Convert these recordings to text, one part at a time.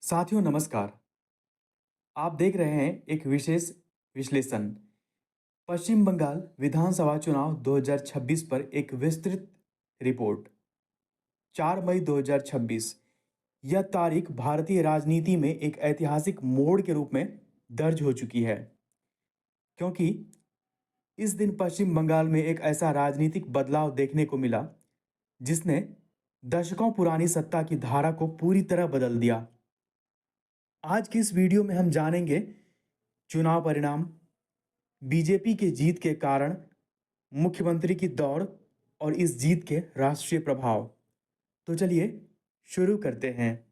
साथियों नमस्कार। आप देख रहे हैं एक विशेष विश्लेषण पश्चिम बंगाल विधानसभा चुनाव 2026 पर एक विस्तृत रिपोर्ट। 4 मई 2026 यह तारीख भारतीय राजनीति में एक ऐतिहासिक मोड़ के रूप में दर्ज हो चुकी है, क्योंकि इस दिन पश्चिम बंगाल में एक ऐसा राजनीतिक बदलाव देखने को मिला जिसने दशकों पुरानी सत्ता की धारा को पूरी तरह बदल दिया। आज की इस वीडियो में हम जानेंगे चुनाव परिणाम, बीजेपी के जीत के कारण, मुख्यमंत्री की दौड़ और इस जीत के राष्ट्रीय प्रभाव। तो चलिए शुरू करते हैं।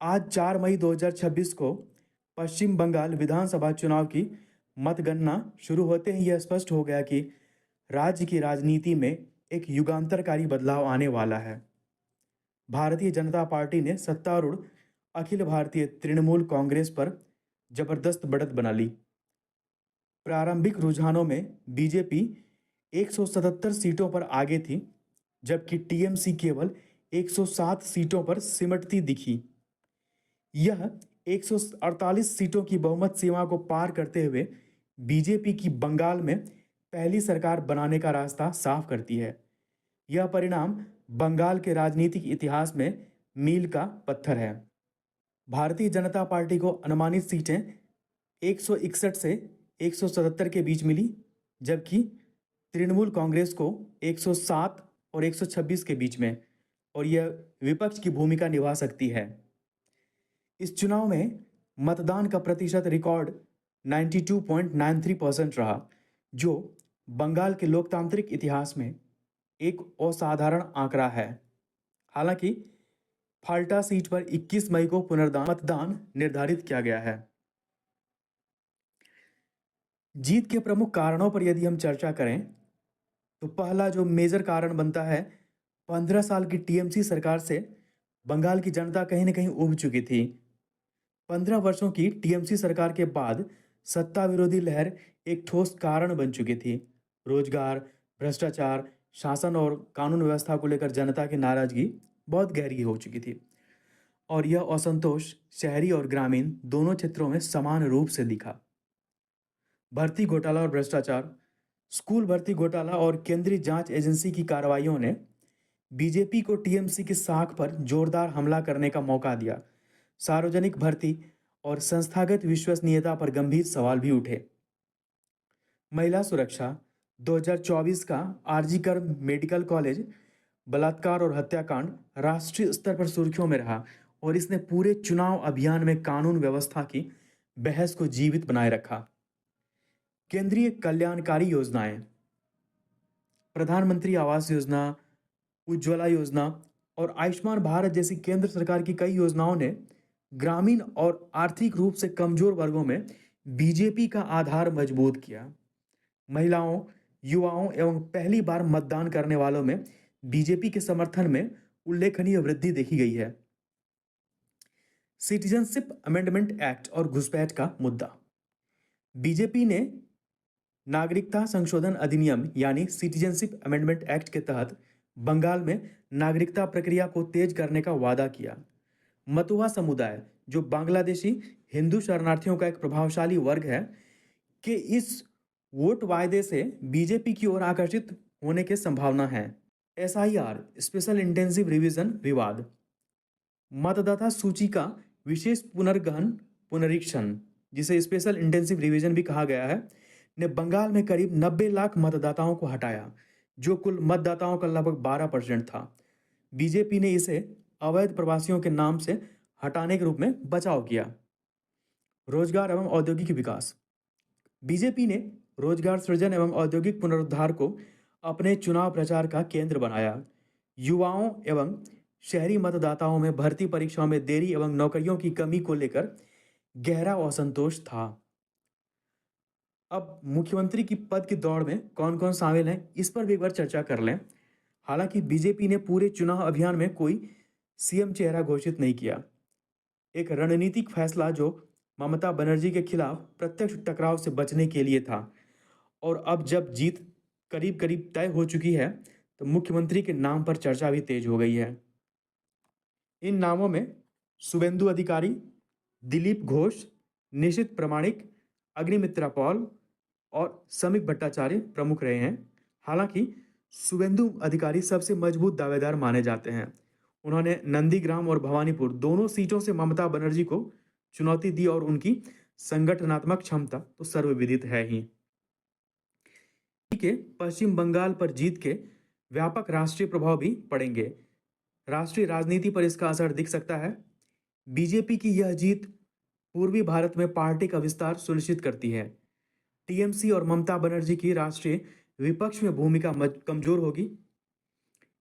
आज 4 मई 2026 को पश्चिम बंगाल विधानसभा चुनाव की मतगणना शुरू होते ही यह स्पष्ट हो गया कि राज्य की राजनीति में एक युगांतरकारी बदलाव आने वाला है। भारतीय जनता पार्टी ने सत्तारूढ़ अखिल भारतीय तृणमूल कांग्रेस पर जबरदस्त बढ़त बना ली। प्रारंभिक रुझानों में बीजेपी 177 सीटों पर आगे थी, जबकि टीएमसी केवल 107 सीटों पर सिमटती दिखी। यह 148 सीटों की बहुमत सीमा को पार करते हुए बीजेपी की बंगाल में पहली सरकार बनाने का रास्ता साफ करती है। यह परिणाम बंगाल के राजनीतिक इतिहास में मील का पत्थर है। भारतीय जनता पार्टी को अनुमानित सीटें 161 से 177 के बीच मिली, जबकि तृणमूल कांग्रेस को 107 और 126 के बीच में, और यह विपक्ष की भूमिका निभा सकती है। इस चुनाव में मतदान का प्रतिशत रिकॉर्ड 92.93% रहा, जो बंगाल के लोकतांत्रिक इतिहास में एक असाधारण आंकड़ा है। हालांकि फाल्टा सीट पर 21 मई को मतदान निर्धारित किया गया है। जीत के प्रमुख कारणों पर यदि हम चर्चा करें तो पहला जो मेजर कारण बनता है, 15 साल की टीएमसी सरकार से बंगाल की जनता कहीं ना कहीं उब चुकी थी। 15 वर्षों की टीएमसी सरकार के बाद सत्ता विरोधी लहर एक ठोस कारण बन चुकी थी। रोजगार, भ्रष्टाचार, शासन और कानून व्यवस्था को लेकर जनता की नाराजगी बहुत गहरी हो चुकी थी, और यह असंतोष शहरी और ग्रामीण दोनों क्षेत्रों में समान रूप से दिखा। भर्ती घोटाला और भ्रष्टाचार, स्कूल भर्ती घोटाला और केंद्रीय जांच एजेंसी की कार्रवाइयों ने बीजेपी को टीएमसी की साख पर जोरदार हमला करने का मौका दिया। सार्वजनिक भर्ती और संस्थागत विश्वसनीयता पर गंभीर सवाल भी उठे। महिला सुरक्षा, 2024 का आरजी कर मेडिकल कॉलेज बलात्कार और हत्याकांड राष्ट्रीय स्तर पर सुर्खियों में रहा, और इसने पूरे चुनाव अभियान में कानून व्यवस्था की बहस को जीवित बनाए रखा। केंद्रीय कल्याणकारी योजनाएं, प्रधानमंत्री आवास योजना, उज्ज्वला योजना और आयुष्मान भारत जैसी केंद्र सरकार की कई योजनाओं ने ग्रामीण और आर्थिक रूप से कमजोर वर्गों में बीजेपी का आधार मजबूत किया। महिलाओं, युवाओं एवं पहली बार मतदान करने वालों में बीजेपी के समर्थन में उल्लेखनीय वृद्धि देखी गई है। सिटीजनशिप अमेंडमेंट एक्ट और घुसपैठ का मुद्दा, बीजेपी ने नागरिकता संशोधन अधिनियम यानी सिटीजनशिप अमेंडमेंट एक्ट के तहत बंगाल में नागरिकता प्रक्रिया को तेज करने का वादा किया। मतुआ समुदाय, जो बांग्लादेशी हिंदू शरणार्थियों का एक प्रभावशाली वर्ग है, के इस वोट वायदे से बीजेपी की ओर आकर्षित होने की संभावना है। एसआईआर स्पेशल इंटेंसिव रिवीजन विवाद, मतदाता सूची का विशेष पुनर्गहन पुनरीक्षण, जिसे स्पेशल इंटेंसिव रिवीजन भी कहा गया है, ने बंगाल में करीब 90 लाख मतदाताओं को हटाया, जो कुल मतदाताओं का लगभग 12% था। बीजेपी ने इसे अवैध प्रवासियों के नाम से हटाने के रूप में बचाव किया। रोजगार एवं औद्योगिक विकास, बीजेपी ने रोजगार सृजन एवं औद्योगिक पुनरुद्धार को अपने चुनाव प्रचार का केंद्र बनाया। युवाओं एवं शहरी मतदाताओं में भर्ती परीक्षाओं में देरी एवं नौकरियों की कमी को लेकर गहरा असंतोष था। अब मुख्यमंत्री की पद की दौड़ में कौन कौन शामिल हैं, इस पर भी एक बार चर्चा कर लें। हालांकि बीजेपी ने पूरे चुनाव अभियान में कोई सीएम चेहरा घोषित नहीं किया। एक रणनीतिक फैसला जो ममता बनर्जी के खिलाफ प्रत्यक्ष टकराव से बचने के लिए था, और अब जब जीत करीब करीब तय हो चुकी है तो मुख्यमंत्री के नाम पर चर्चा भी तेज हो गई है। इन नामों में शुभेंदु अधिकारी, दिलीप घोष, निशित प्रामाणिक, अग्निमित्रा पॉल और समीक भट्टाचार्य प्रमुख रहे हैं। हालांकि शुभेंदु अधिकारी सबसे मजबूत दावेदार माने जाते हैं। उन्होंने नंदीग्राम और भवानीपुर दोनों सीटों से ममता बनर्जी को चुनौती दी और उनकी संगठनात्मक क्षमता तो सर्वविदित है ही। के पश्चिम बंगाल पर जीत के व्यापक राष्ट्रीय प्रभाव भी पड़ेंगे। राष्ट्रीय राजनीति पर इसका असर दिख सकता है। बीजेपी की यह जीत पूर्वी भारत में पार्टी का विस्तार सुनिश्चित करती है। टीएमसी और ममता बनर्जी की राष्ट्रीय विपक्ष में भूमिका कमजोर होगी।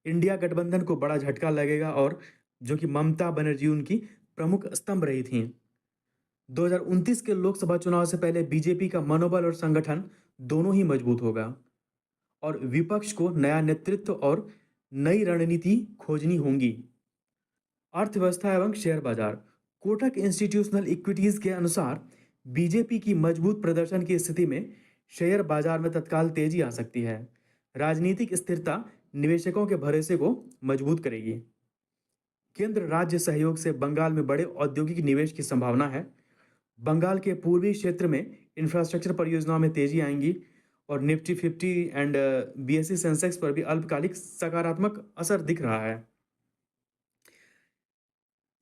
इंडिया गठबंधन को बड़ा झटका लगेगा और जो कि ममता बनर्जी उनकी प्रमुख स्तंभ रही थी। 2029 के लोकसभा चुनाव से पहले बीजेपी का मनोबल और संगठन दोनों ही मजबूत होगा और विपक्ष को नया नेतृत्व और नई रणनीति खोजनी होगी। अर्थव्यवस्था एवं शेयर बाजार। कोटक इंस्टीट्यूशनल इक्विटीज के अनुसार बीजेपी की मजबूत प्रदर्शन की स्थिति में शेयर बाजार में तत्काल तेजी आ सकती है। राजनीतिक स्थिरता निवेशकों के भरोसे को मजबूत करेगी। केंद्र राज्य सहयोग से बंगाल में बड़े औद्योगिक निवेश की संभावना है। बंगाल के पूर्वी क्षेत्र में इंफ्रास्ट्रक्चर परियोजनाओं में तेजी आएंगी और निफ्टी 50 एंड बीएसई सेंसेक्स पर भी अल्पकालिक सकारात्मक असर दिख रहा है।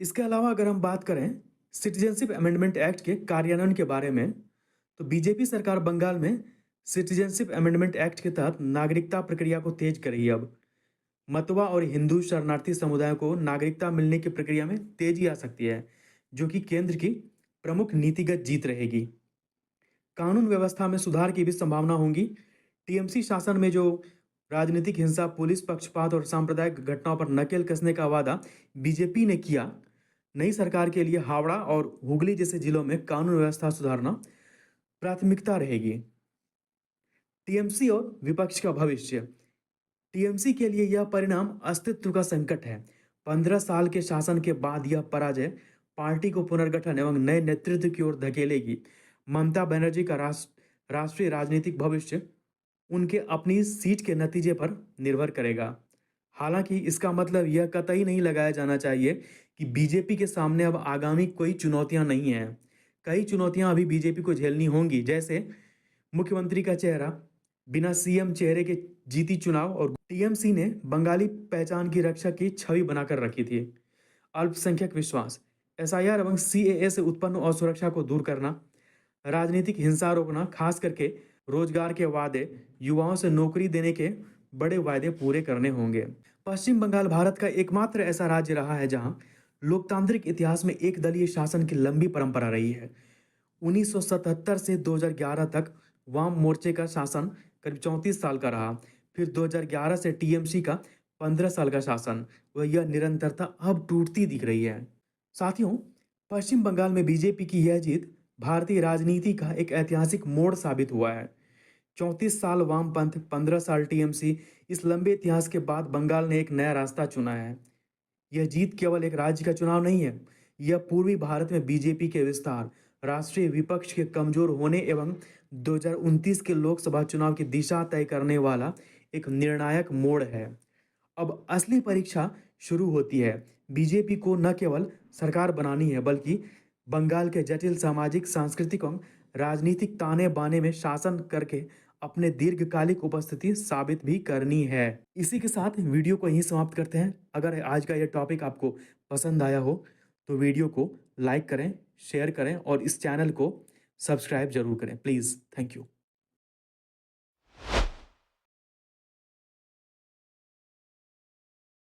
इसके अलावा अगर हम बात करें सिटीजनशिप अमेंडमेंट एक्ट के कार्यान्वयन के बारे में, तो बीजेपी सरकार बंगाल में सिटीजनशिप अमेंडमेंट एक्ट के तहत नागरिकता प्रक्रिया को तेज करेगी। अब मतवा और हिंदू शरणार्थी समुदाय को नागरिकता मिलने की प्रक्रिया में तेजी आ सकती है, जो कि केंद्र की प्रमुख नीतिगत जीत रहेगी। कानून व्यवस्था में सुधार की भी संभावना होगी। टीएमसी शासन में जो राजनीतिक हिंसा, पुलिस पक्षपात और सांप्रदायिक घटनाओं पर नकेल कसने का वादा बीजेपी ने किया, नई सरकार के लिए हावड़ा और हुगली जैसे जिलों में कानून व्यवस्था सुधारना प्राथमिकता रहेगी। टीएमसी और विपक्ष का भविष्य। टीएमसी के लिए यह परिणाम अस्तित्व का संकट है। 15 साल के शासन के बाद यह पराजय पार्टी को पुनर्गठन एवं नए नेतृत्व की ओर धकेलेगी। ममता बनर्जी का राष्ट्रीय राजनीतिक भविष्य उनके अपनी सीट के नतीजे पर निर्भर करेगा। हालांकि इसका मतलब यह कतई नहीं लगाया जाना चाहिए कि बीजेपी के सामने अब आगामी कोई चुनौतियां नहीं हैं। कई चुनौतियां अभी बीजेपी को झेलनी होंगी, जैसे मुख्यमंत्री का चेहरा, बिना सीएम चेहरे के जीती चुनाव, और टीएमसी ने बंगाली पहचान की रक्षा की छवि बनाकर रखी थी। अल्पसंख्यक विश्वास, एसआईआर एवं सीएए से उत्पन्न असुरक्षा को दूर करना, राजनीतिक हिंसा रोकना, खास करके रोजगार के वादे, युवाओं से नौकरी देने के बड़े वायदे पूरे करने होंगे। पश्चिम बंगाल भारत का एकमात्र ऐसा राज्य रहा है जहां लोकतांत्रिक इतिहास में एक दलीय शासन की लंबी परंपरा रही है। 1977 से 2011 तक वाम मोर्चे का शासन करीब 34 साल का रहा। फिर 2011 से टीएमसी का 15 साल का शासन, वह यह निरंतरता अब टूटती दिख रही है। साथियों, पश्चिम बंगाल में बीजेपी की यह जीत भारतीय राजनीति का एक ऐतिहासिक मोड़ साबित हुआ है। 34 साल वामपंथ, 15 साल टीएमसी, इस लंबे इतिहास के बाद बंगाल ने एक नया रास्ता चुना है। यह जीत केवल एक राज्य का चुनाव नहीं है, यह पूर्वी भारत में बीजेपी के विस्तार, राष्ट्रीय विपक्ष के कमजोर होने एवं 2029 के लोकसभा चुनाव की दिशा तय करने वाला एक निर्णायक मोड़ है। अब असली परीक्षा शुरू होती है। बीजेपी को न केवल सरकार बनानी है, बल्कि बंगाल के जटिल सामाजिक, सांस्कृतिक एवं राजनीतिक ताने बाने में शासन करके अपने दीर्घकालिक उपस्थिति साबित भी करनी है। इसी के साथ वीडियो को यहीं समाप्त करते हैं। अगर आज का यह टॉपिक आपको पसंद आया हो तो वीडियो को लाइक करें, शेयर करें और इस चैनल को सब्सक्राइब जरूर करें प्लीज़। Thank you.